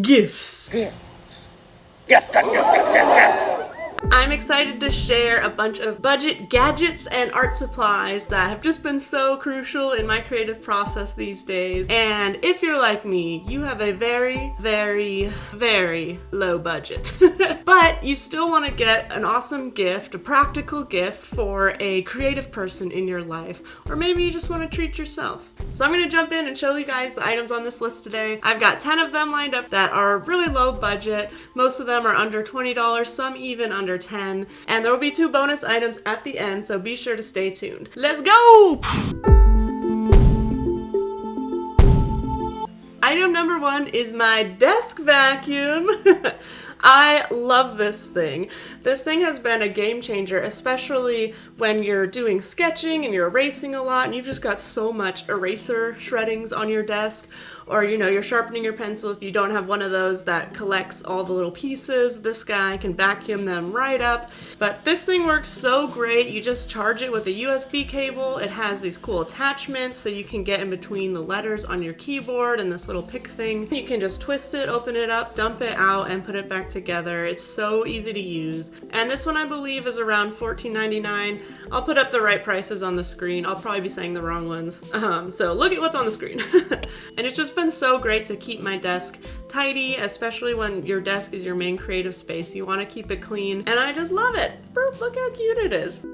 Gifts. Gift. Gift. I'm excited to share a bunch of budget gadgets and art supplies that have just been so crucial in my creative process these days. And if you're like me, you have a very, very, very low budget. But you still want to get an awesome gift, a practical gift for a creative person in your life. Or maybe you just want to treat yourself. So I'm going to jump in and show you guys the items on this list today. I've got 10 of them lined up that are really low budget. Most of them are under $20, some even under 10, and there will be 2 bonus items at the end, so be sure to stay tuned. Let's go! Item number 1 is my desk vacuum. I love this thing. This thing has been a game changer, especially when you're doing sketching and you're erasing a lot and you've just got so much eraser shreddings on your desk, or you're sharpening your pencil. If you don't have one of those that collects all the little pieces, this guy can vacuum them right up. But this thing works so great. You just charge it with a USB cable. It has these cool attachments so you can get in between the letters on your keyboard and this little pick thing. You can just twist it, open it up, dump it out, and put it back together. It's so easy to use. And this one I believe is around $14.99. I'll put up the right prices on the screen. I'll probably be saying the wrong ones. So look at what's on the screen. And it's just been so great to keep my desk tidy, especially when your desk is your main creative space. You want to keep it clean, and I just love it. Look how cute it is.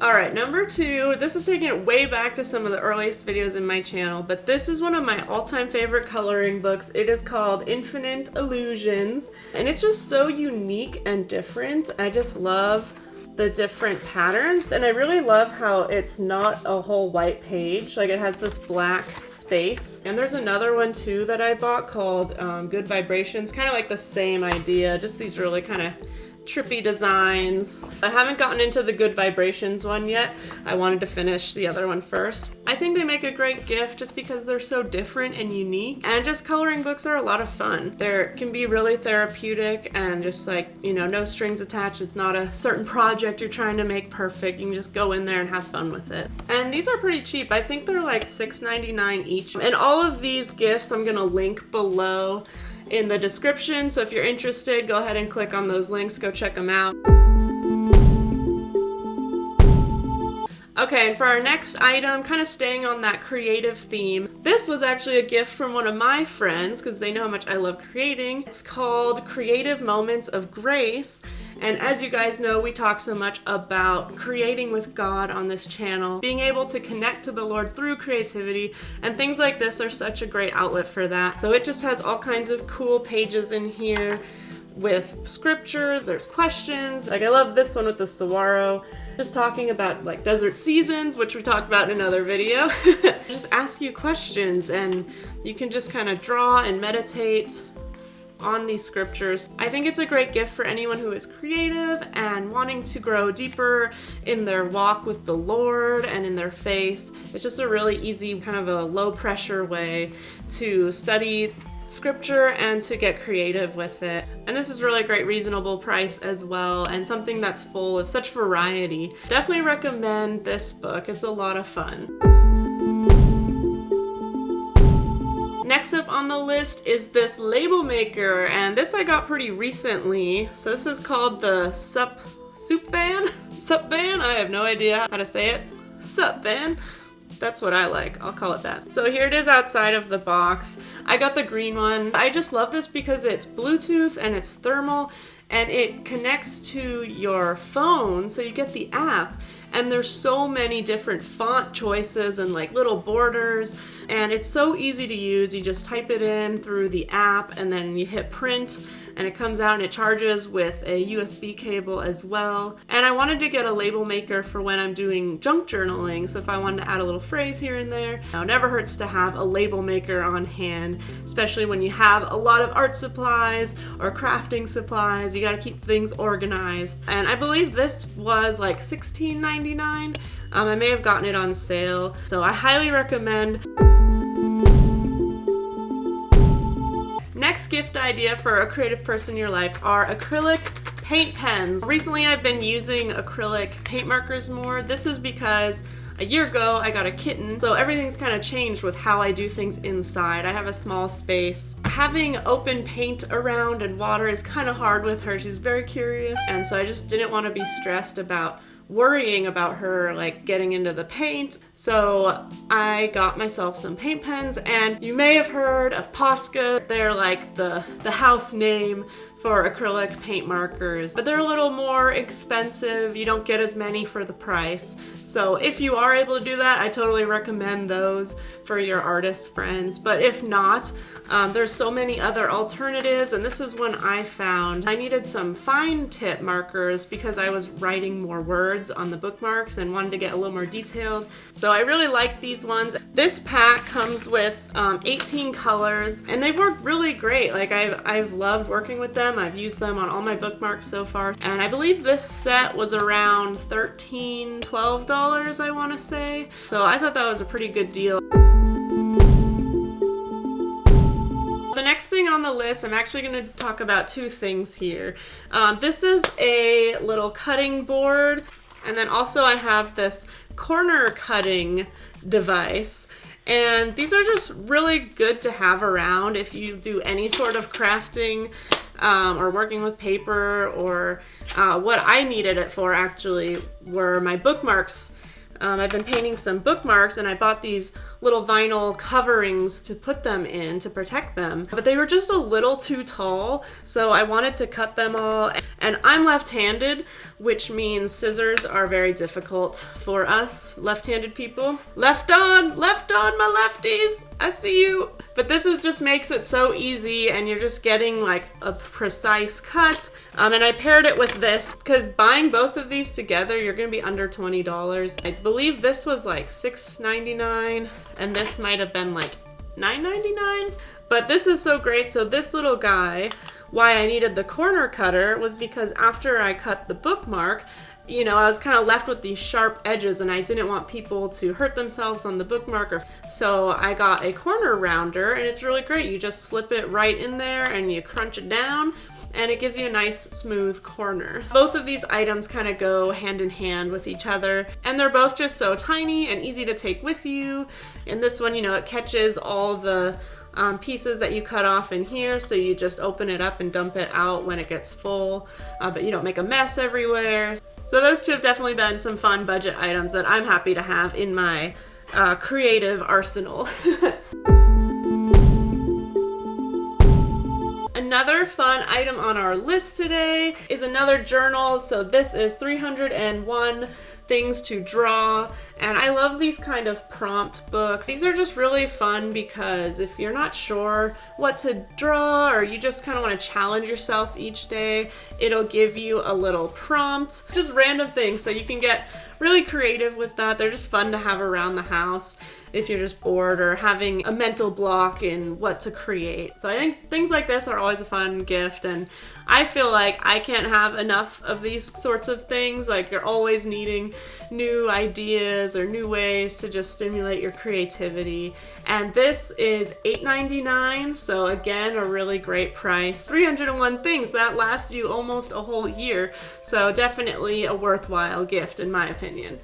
Alright, number 2, this is taking it way back to some of the earliest videos in my channel, but this is one of my all-time favorite coloring books. It is called Infinite Illusions, and it's just so unique and different. I just love the different patterns, and I really love how it's not a whole white page. Like, it has this black space. And there's another one too that I bought called Good Vibrations, kind of like the same idea, just these really kind of trippy designs. I haven't gotten into the Good Vibrations one yet. I wanted to finish the other one first. I think they make a great gift just because they're so different and unique, and just coloring books are a lot of fun. They can be really therapeutic and just like, no strings attached. It's not a certain project you're trying to make perfect. You can just go in there and have fun with it. And these are pretty cheap. I think they're like $6.99 each. And all of these gifts I'm gonna link below in the description, so if you're interested, go ahead and click on those links, go check them out. Okay, and for our next item, kind of staying on that creative theme, this was actually a gift from one of my friends because they know how much I love creating. It's called Creative Moments of Grace. And as you guys know, we talk so much about creating with God on this channel, being able to connect to the Lord through creativity, and things like this are such a great outlet for that. So it just has all kinds of cool pages in here with scripture, there's questions. Like, I love this one with the saguaro, just talking about like desert seasons, which we talked about in another video. Just ask you questions and you can just kind of draw and meditate on these scriptures. I think it's a great gift for anyone who is creative and wanting to grow deeper in their walk with the Lord and in their faith. It's just a really easy, kind of a low pressure way to study scripture and to get creative with it. And this is really great, reasonable price as well, and something that's full of such variety. Definitely recommend this book. It's a lot of fun. Next up on the list is this label maker, and this I got pretty recently. So this is called the Sup Van? I have no idea how to say it. Sup Van? That's what I like. I'll call it that. So here it is outside of the box. I got the green one. I just love this because it's Bluetooth and it's thermal and it connects to your phone, so you get the app. And there's so many different font choices and like little borders, and it's so easy to use. You just type it in through the app and then you hit print and it comes out and it charges with a USB cable as well. And I wanted to get a label maker for when I'm doing junk journaling, so if I wanted to add a little phrase here and there. Now, it never hurts to have a label maker on hand, especially when you have a lot of art supplies or crafting supplies. You gotta keep things organized. And I believe this was like $16.99. I may have gotten it on sale, so I highly recommend. Next gift idea for a creative person in your life are acrylic paint pens. Recently I've been using acrylic paint markers more. This is because a year ago I got a kitten, so everything's kind of changed with how I do things inside. I have a small space. Having open paint around and water is kind of hard with her. She's very curious, and so I just didn't want to be stressed about worrying about her like getting into the paint. So I got myself some paint pens, and you may have heard of POSCA. They're like the house name for acrylic paint markers, but they're a little more expensive. You don't get as many for the price. So if you are able to do that, I totally recommend those for your artist friends. But if not, there's so many other alternatives, and this is one I found. I needed some fine tip markers because I was writing more words on the bookmarks and wanted to get a little more detailed. So I really like these ones. This pack comes with 18 colors, and they've worked really great. Like I've loved working with them. I've used them on all my bookmarks so far, and I believe this set was around $13, $12, I want to say. So I thought that was a pretty good deal. The next thing on the list, I'm actually going to talk about two things here. This is a little cutting board, and then also I have this corner cutting device. And these are just really good to have around if you do any sort of crafting or working with paper, or what I needed it for actually were my bookmarks. I've been painting some bookmarks, and I bought these little vinyl coverings to put them in to protect them, but they were just a little too tall, so I wanted to cut them all. And I'm left-handed, which means scissors are very difficult for us left-handed people. Left on, my lefties, I see you. But this just makes it so easy, and you're just getting like a precise cut. And I paired it with this because buying both of these together, you're gonna be under $20. I believe this was like $6.99, and this might have been like $9.99. But this is so great. So this little guy, why I needed the corner cutter was because after I cut the bookmark, you know, I was kind of left with these sharp edges, and I didn't want people to hurt themselves on the bookmark. So I got a corner rounder, and it's really great. You just slip it right in there and you crunch it down, and it gives you a nice smooth corner. Both of these items kind of go hand in hand with each other, and they're both just so tiny and easy to take with you. In this one, you know, it catches all the pieces that you cut off in here, so you just open it up and dump it out when it gets full, but you don't make a mess everywhere. So those two have definitely been some fun budget items that I'm happy to have in my creative arsenal. Another fun item on our list today is another journal. So this is 301 things to draw, and I love these kind of prompt books. These are just really fun because if you're not sure what to draw, or you just kind of want to challenge yourself each day, it'll give you a little prompt, just random things, so you can get really creative with that. They're just fun to have around the house if you're just bored or having a mental block in what to create. So I think things like this are always a fun gift, and I feel like I can't have enough of these sorts of things. Like, you're always needing new ideas or new ways to just stimulate your creativity. And this is $8.99, so again, a really great price. 301 things, that lasts you almost a whole year. So definitely a worthwhile gift in my opinion.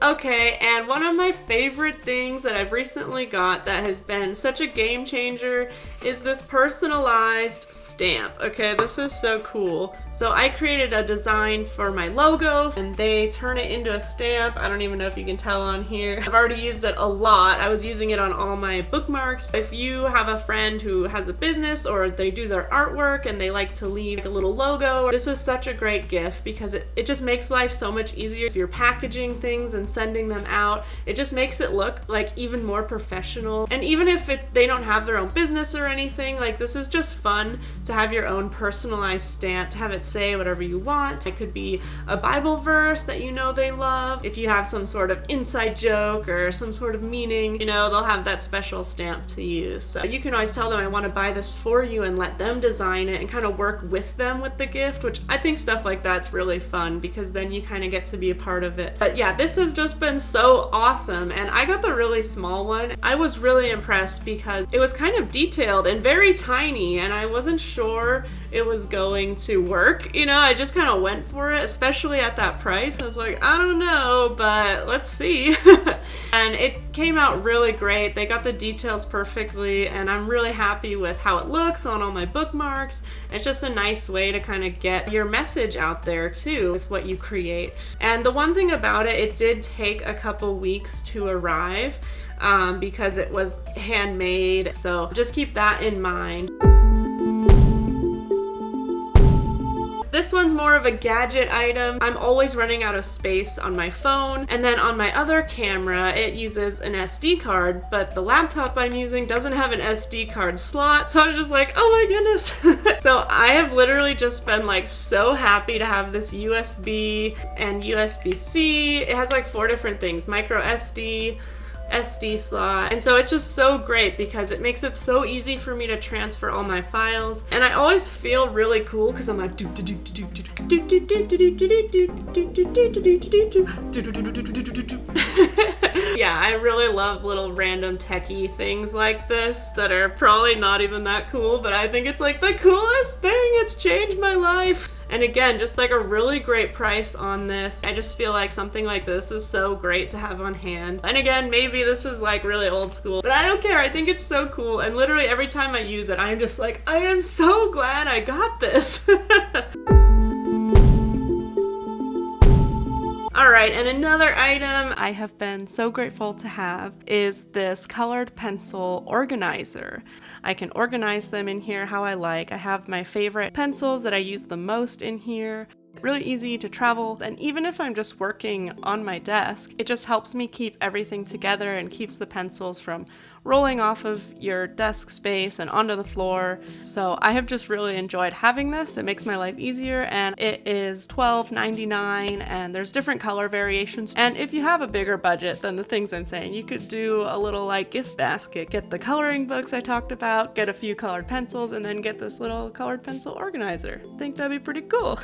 Okay, and one of my favorite things that I've recently got that has been such a game changer is this personalized stamp. Okay, this is so cool. So I created a design for my logo, and they turn it into a stamp. I don't even know if you can tell on here. I've already used it a lot. I was using it on all my bookmarks. If you have a friend who has a business, or they do their artwork and they like to leave a little logo, this is such a great gift because it just makes life so much easier. If you're packaging things and sending them out, it just makes it look like even more professional. And even if they don't have their own business or anything, like, this is just fun to have your own personalized stamp, to have it say whatever you want. It could be a Bible verse that you know they love. If you have some sort of inside joke or some sort of meaning, you know, they'll have that special stamp to use. So you can always tell them, I want to buy this for you, and let them design it and kind of work with them with the gift, which I think stuff like that's really fun because then you kind of get to be a part of it. But yeah, this is just just been so awesome. And I got the really small one. I was really impressed because it was kind of detailed and very tiny, and I wasn't sure it was going to work. You know, I just kind of went for it, especially at that price. I was like, I don't know, but let's see. And it came out really great. They got the details perfectly, and I'm really happy with how it looks on all my bookmarks. It's just a nice way to kind of get your message out there too with what you create. And the one thing about it, it did take a couple weeks to arrive because it was handmade. So just keep that in mind. This one's more of a gadget item. I'm always running out of space on my phone, and then on my other camera it uses an SD card, but the laptop I'm using doesn't have an SD card slot, so I was just like, oh my goodness. So I have literally just been like so happy to have this USB and USB-C. It has like 4 different things, micro SD, SD slot, and so it's just so great because it makes it so easy for me to transfer all my files. And I always feel really cool because I'm like yeah, I really love little random techie things like this that are probably not even that cool, but I think it's like the coolest thing. It's changed my life. And again, just like a really great price on this. I just feel like something like this is so great to have on hand. And again, maybe this is like really old school, but I don't care. I think it's so cool. And literally every time I use it, I'm just like, I am so glad I got this. All right, and another item I have been so grateful to have is this colored pencil organizer. I can organize them in here how I like. I have my favorite pencils that I use the most in here. Really easy to travel, and even if I'm just working on my desk, it just helps me keep everything together and keeps the pencils from rolling off of your desk space and onto the floor. So I have just really enjoyed having this. It makes my life easier, and it is $12.99, and there's different color variations. And if you have a bigger budget than the things I'm saying, you could do a little like gift basket. Get the coloring books I talked about, get a few colored pencils, and then get this little colored pencil organizer. I think that'd be pretty cool.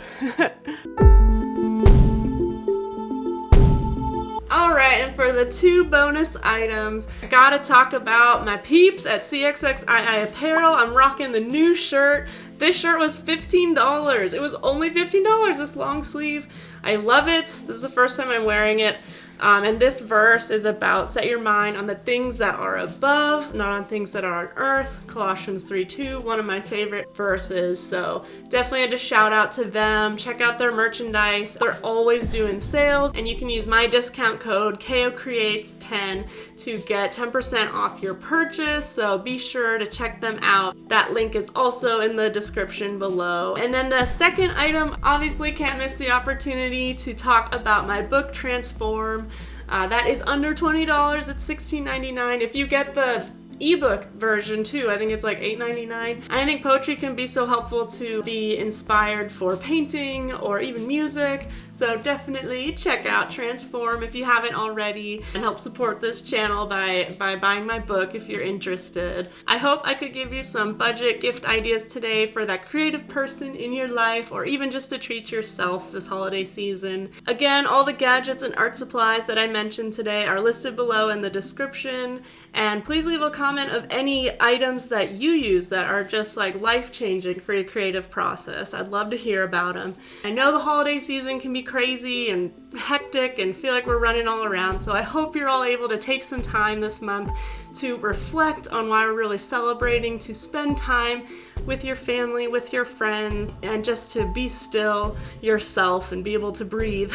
Alright, and for the 2 bonus items, I gotta talk about my peeps at CXXII Apparel. I'm rocking the new shirt. This shirt was $15. It was only $15, this long sleeve. I love it. This is the first time I'm wearing it. And this verse is about set your mind on the things that are above, not on things that are on earth. Colossians 3:2, one of my favorite verses. So definitely had to shout out to them. Check out their merchandise. They're always doing sales, and you can use my discount code KOCreates10 to get 10% off your purchase. So be sure to check them out. That link is also in the description below. And then the second item, obviously can't miss the opportunity to talk about my book Transform. That is under $20. It's $16.99. If you get the ebook version too, I think it's like $8.99. I think poetry can be so helpful to be inspired for painting or even music. So definitely check out Transform if you haven't already, and help support this channel by buying my book if you're interested. I hope I could give you some budget gift ideas today for that creative person in your life, or even just to treat yourself this holiday season. Again, all the gadgets and art supplies that I mentioned today are listed below in the description. And please leave a comment of any items that you use that are just like life-changing for your creative process. I'd love to hear about them. I know the holiday season can be crazy and hectic and feel like we're running all around, so I hope you're all able to take some time this month to reflect on why we're really celebrating, to spend time with your family, with your friends, and just to be still yourself and be able to breathe.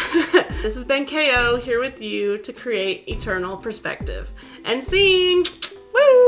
This has been KO here with you to create eternal perspective. And scene! Woo!